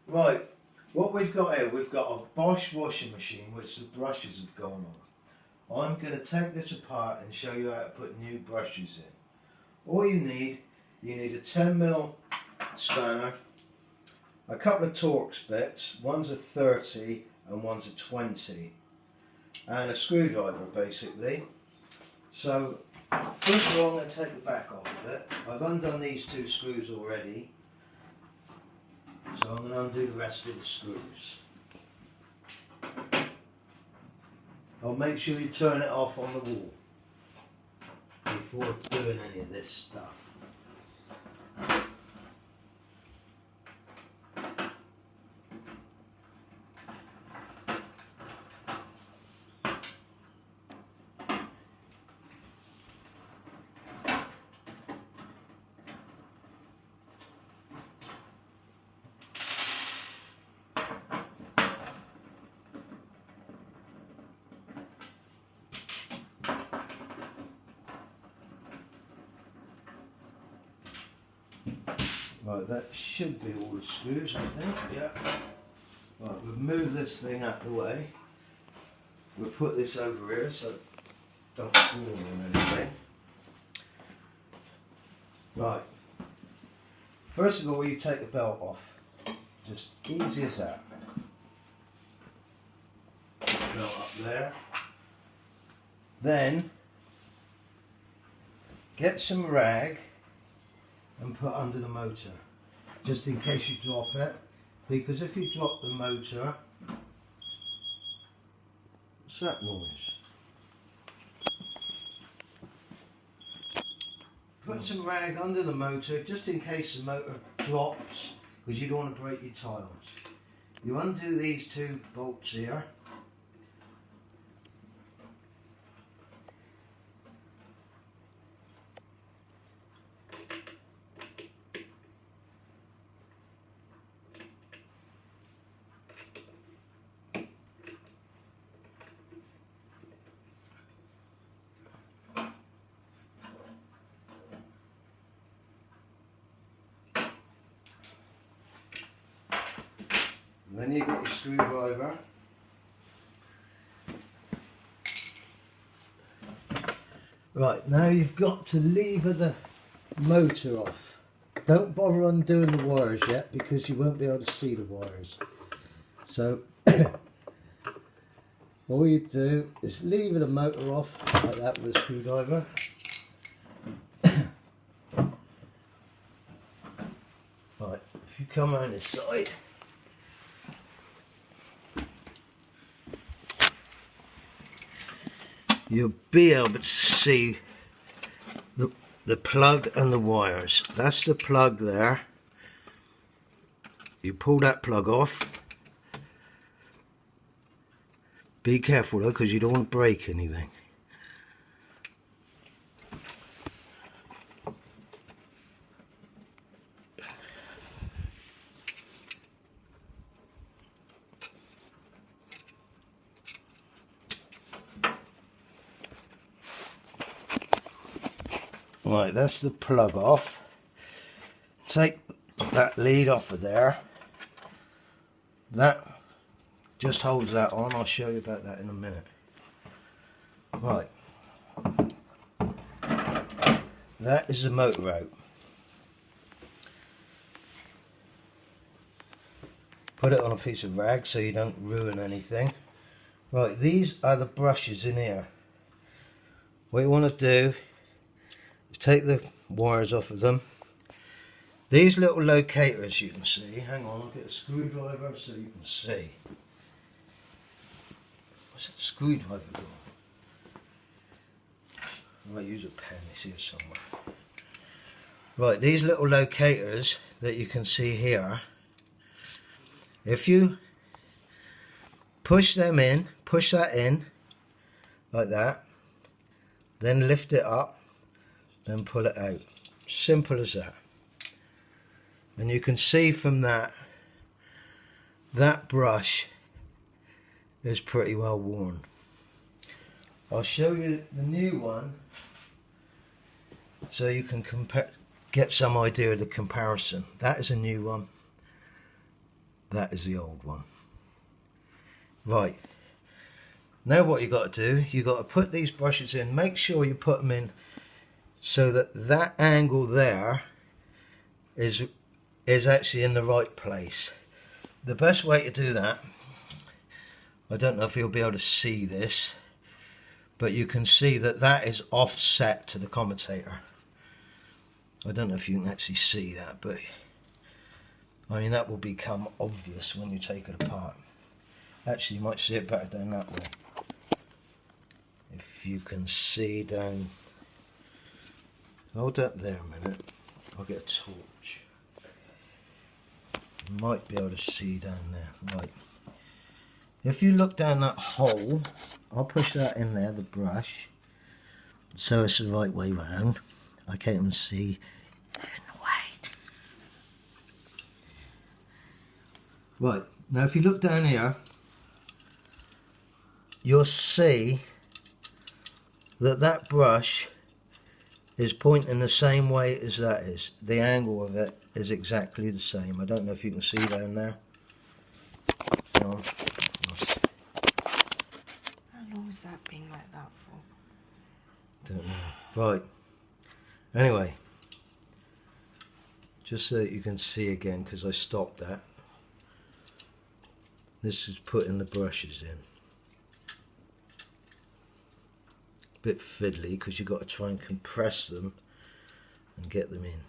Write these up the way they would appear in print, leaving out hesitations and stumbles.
Right, what we've got here, we've got a Bosch washing machine which the brushes have gone on. I'm going to take this apart and show you how to put new brushes in. All you need a 10mm spanner, a couple of Torx bits, one's a 30 and one's a 20, and a screwdriver basically. So first of all I'm going to take the back off of it. I've undone these two screws already, so I'm going to undo the rest of the screws. I'll make sure you turn it off on the wall before doing any of this stuff. Right, that should be all the screws, I think. Yeah. Right, we'll move this thing out of the way. We'll put this over here so it don't fall on anything. Right. First of all, you take the belt off. Just easy as that. Belt up there. Then get some rag and put under the motor, just in case you drop it, because if you drop the motor, what's that noise? Put some rag under the motor just in case the motor drops, because you don't want to break your tiles. You undo these two bolts here. Then you've got your screwdriver. Right, now you've got to lever the motor off. Don't bother undoing the wires yet because you won't be able to see the wires. So all you do is lever the motor off like that with a screwdriver. Right, if you come around this side, you'll be able to see the plug and the wires. That's the plug there. You pull that plug off. Be careful though, because you don't want to break anything. Right, that's the plug off. Take that lead off of there. That just holds that on. I'll show you about that in a minute. Right. That is the motor out. Put it on a piece of rag so you don't ruin anything. Right, these are the brushes in here. What you want to do is take the wires off of them. These little locators you can see, hang on, I'll get a screwdriver so you can see. What's that screwdriver doing? I might use a pen, it's here somewhere. Right, these little locators that you can see here, if you push them in, push that in, like that, then lift it up, then pull it out. Simple as that. And you can see from that, that brush is pretty well worn. I'll show you the new one so you can get some idea of the comparison. That is a new one. That is the old one. Right. Now what you got to do, you got to put these brushes in. Make sure you put them in so that that angle there is actually in the right place. The best way to do that, I don't know if you'll be able to see this, but you can see that that is offset to the commutator. I don't know if you can actually see that, but I mean that will become obvious when you take it apart. Actually, you might see it better down that way. If you can see down, hold up there a minute, I'll get a torch. You might be able to see down there, right. If you look down that hole, I'll push that in there, the brush, so it's the right way round. I can't even see in the way. Right, now if you look down here, you'll see that that brush is pointing the same way as that is. The angle of it is exactly the same. I don't know if you can see down there. Hang on. How long has that been like that for? Don't know. Right. Anyway, just so that you can see again, because I stopped that. This is putting the brushes in. Bit fiddly because you've got to try and compress them and get them in.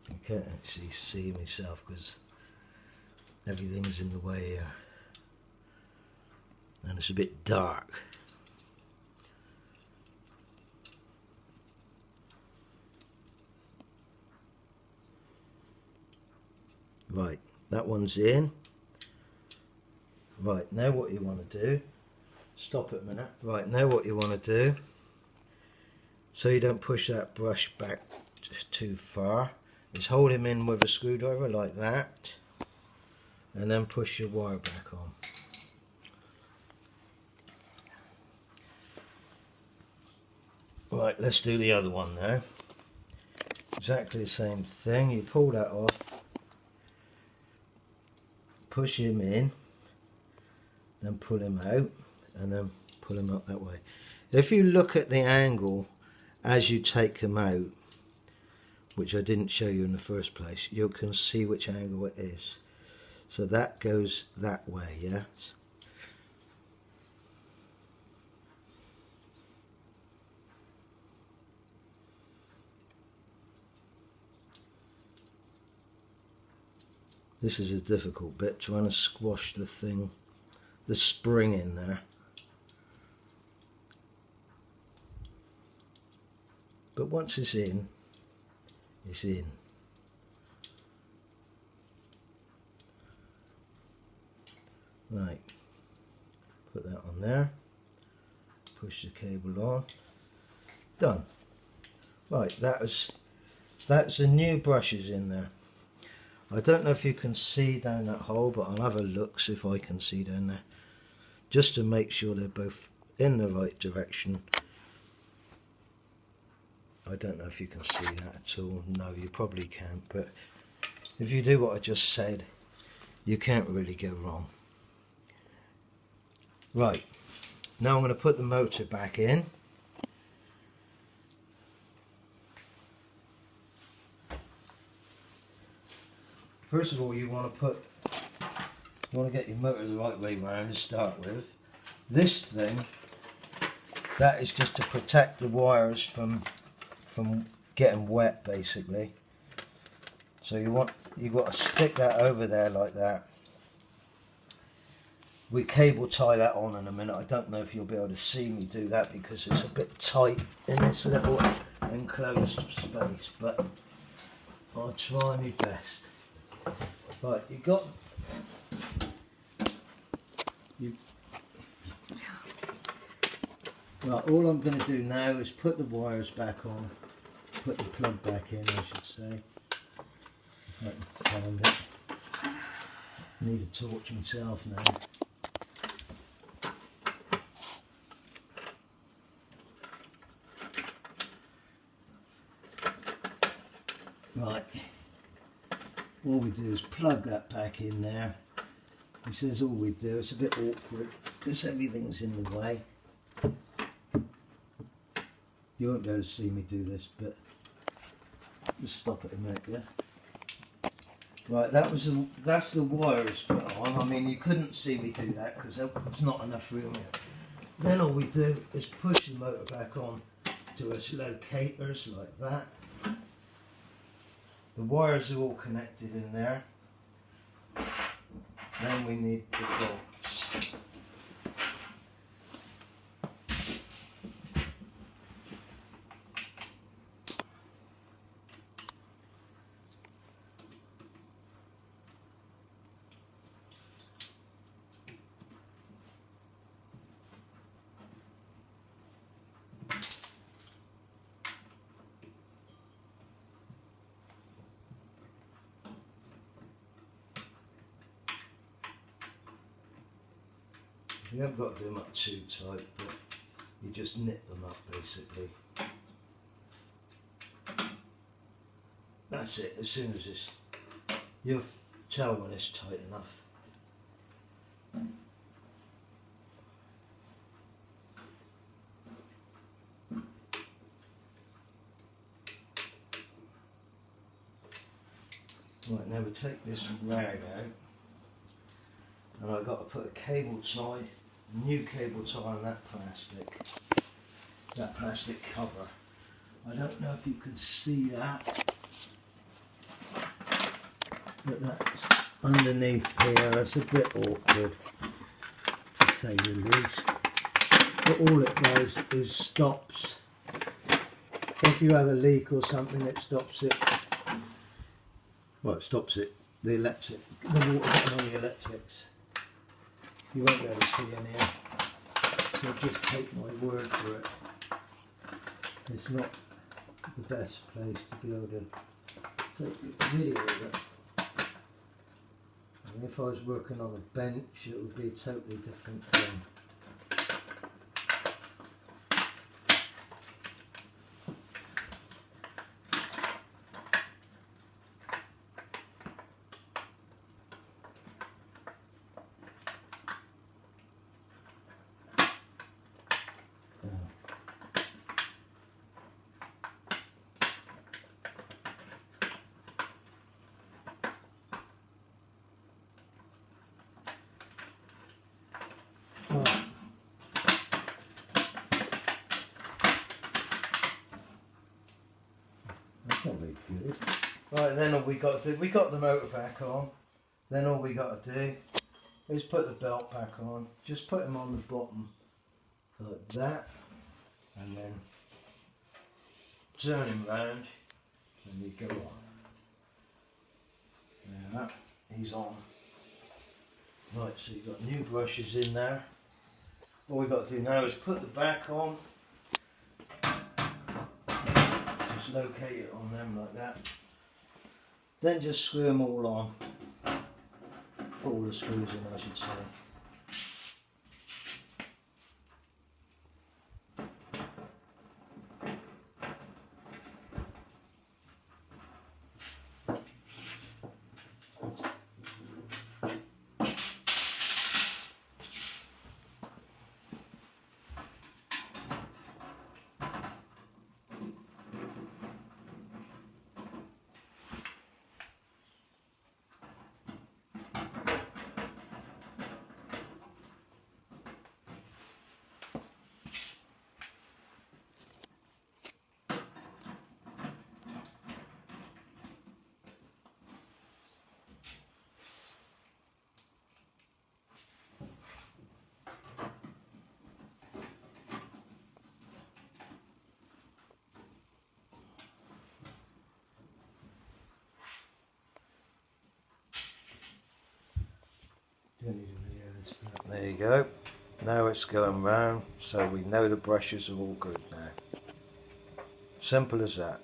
I can't actually see myself because everything's in the way here and it's a bit dark. Right, that one's in. Right, now what you want to do, stop it a minute. Right, now what you want to do, so you don't push that brush back too far, is hold him in with a screwdriver like that, and then push your wire back on. Right, let's do the other one now. Exactly the same thing, you pull that off, push him in, then pull him out, and then pull him up that way. If you look at the angle as you take him out, which I didn't show you in the first place, you can see which angle it is. So that goes that way, yes? This is a difficult bit, trying to squash the thing, the spring in there. But once it's in, it's in. Right, put that on there, push the cable on, done. Right, that's the new brushes in there. I don't know if you can see down that hole, but I'll have a look, see if I can see down there, just to make sure they're both in the right direction. I don't know if you can see that at all. No, you probably can't, but if you do what I just said, you can't really go wrong. Right, now I'm going to put the motor back in. First of all, you want to get your motor the right way round to start with. This thing, that is just to protect the wires from getting wet, basically. So you've got to stick that over there like that. We cable tie that on in a minute. I don't know if you'll be able to see me do that because it's a bit tight in this little enclosed space, but I'll try my best. Right, right, all I'm going to do now is put the wires back on, put the plug back in, I should say. If I can find it. Need a torch myself now. Right, all we do is plug that back in there. He says all we do, it's a bit awkward because everything's in the way. You won't be able to see me do this, but just stop it a minute, yeah? Right, that's the wires put on. I mean, you couldn't see me do that because there's not enough room here. Then all we do is push the motor back on to its locators like that. The wires are all connected in there. Then we need the bolts. You haven't got to do them up too tight, but you just nip them up basically. That's it, as soon as it's, you'll tell when it's tight enough. Right, now we take this rag out, and I've got to put a cable tie, new cable tie on that plastic cover. I don't know if you can see that, but that's underneath here. It's a bit awkward to say the least, but all it does is stops, if you have a leak or something, it stops it. Well, it stops it, the water getting on the electrics. You won't be able to see in here, so just take my word for it. It's not the best place to be able to take a video of it. And if I was working on a bench, it would be a totally different thing. Right. That's not very good. Right, then all we got to do, we got the motor back on. Then all we got to do is put the belt back on. Just put them on the bottom like that, and then turn him round, and you go on. Now he's on. Right, so you've got new brushes in there. All we've got to do now is put the back on, just locate it on them like that, then just screw them all on, put all the screws in I should say. There you go. Now it's going round, so we know the brushes are all good now. Simple as that.